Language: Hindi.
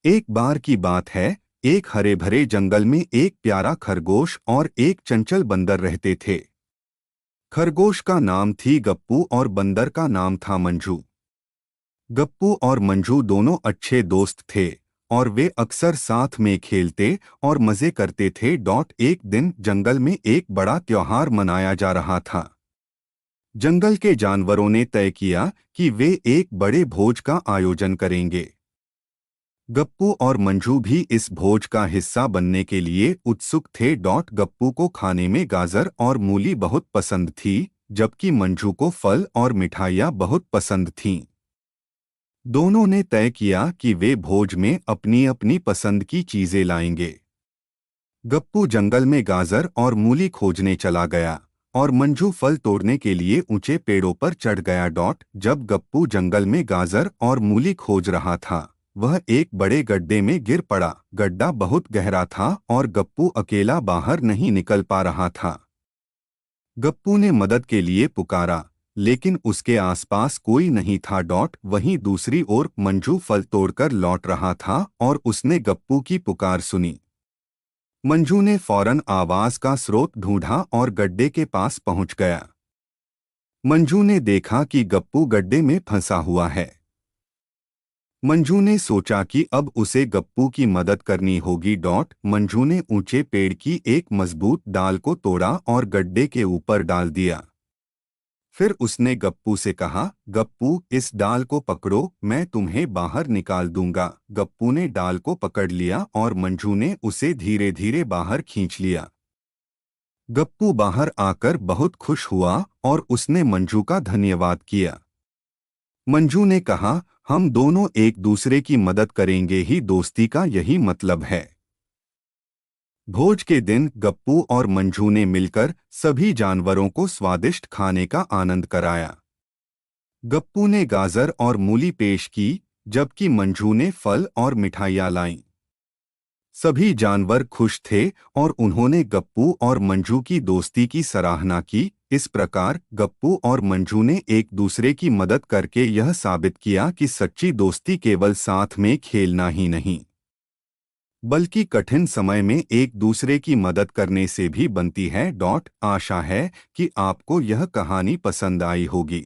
एक बार की बात है, एक हरे भरे जंगल में एक प्यारा खरगोश और एक चंचल बंदर रहते थे। खरगोश का नाम थी गप्पू और बंदर का नाम था मंजू। गप्पू और मंजू दोनों अच्छे दोस्त थे और वे अक्सर साथ में खेलते और मजे करते थे। एक दिन जंगल में एक बड़ा त्योहार मनाया जा रहा था। जंगल के जानवरों ने तय किया कि वे एक बड़े भोज का आयोजन करेंगे। गप्पू और मंजू भी इस भोज का हिस्सा बनने के लिए उत्सुक थे। गप्पू को खाने में गाजर और मूली बहुत पसंद थी, जबकि मंजू को फल और मिठाइयाँ बहुत पसंद थीं। दोनों ने तय किया कि वे भोज में अपनी अपनी पसंद की चीजें लाएंगे। गप्पू जंगल में गाजर और मूली खोजने चला गया और मंजू फल तोड़ने के लिए ऊंचे पेड़ों पर चढ़ गया। जब गप्पू जंगल में गाजर और मूली खोज रहा था, वह एक बड़े गड्ढे में गिर पड़ा। गड्ढा बहुत गहरा था और गप्पू अकेला बाहर नहीं निकल पा रहा था। गप्पू ने मदद के लिए पुकारा, लेकिन उसके आसपास कोई नहीं था। वहीं दूसरी ओर मंजू फल तोड़कर लौट रहा था और उसने गप्पू की पुकार सुनी। मंजू ने फौरन आवाज का स्रोत ढूंढा और गड्ढे के पास पहुंच गया। मंजू ने देखा कि गप्पू गड्ढे में फंसा हुआ है। मंजू ने सोचा कि अब उसे गप्पू की मदद करनी होगी। मंजू ने ऊंचे पेड़ की एक मजबूत डाल को तोड़ा और गड्ढे के ऊपर डाल दिया। फिर उसने गप्पू से कहा, गप्पू, इस डाल को पकड़ो, मैं तुम्हें बाहर निकाल दूंगा। गप्पू ने डाल को पकड़ लिया और मंजू ने उसे धीरे धीरे बाहर खींच लिया। गप्पू बाहर आकर बहुत खुश हुआ और उसने मंजू का धन्यवाद किया। मंजू ने कहा, हम दोनों एक दूसरे की मदद करेंगे ही दोस्ती का यही मतलब है। भोज के दिन गप्पू और मंजू ने मिलकर सभी जानवरों को स्वादिष्ट खाने का आनंद कराया। गप्पू ने गाजर और मूली पेश की, जबकि मंजू ने फल और मिठाइयाँ लाईं। सभी जानवर खुश थे और उन्होंने गप्पू और मंजू की दोस्ती की सराहना की। इस प्रकार गप्पू और मंजू ने एक दूसरे की मदद करके यह साबित किया कि सच्ची दोस्ती केवल साथ में खेलना ही नहीं, बल्कि कठिन समय में एक दूसरे की मदद करने से भी बनती है। आशा है कि आपको यह कहानी पसंद आई होगी।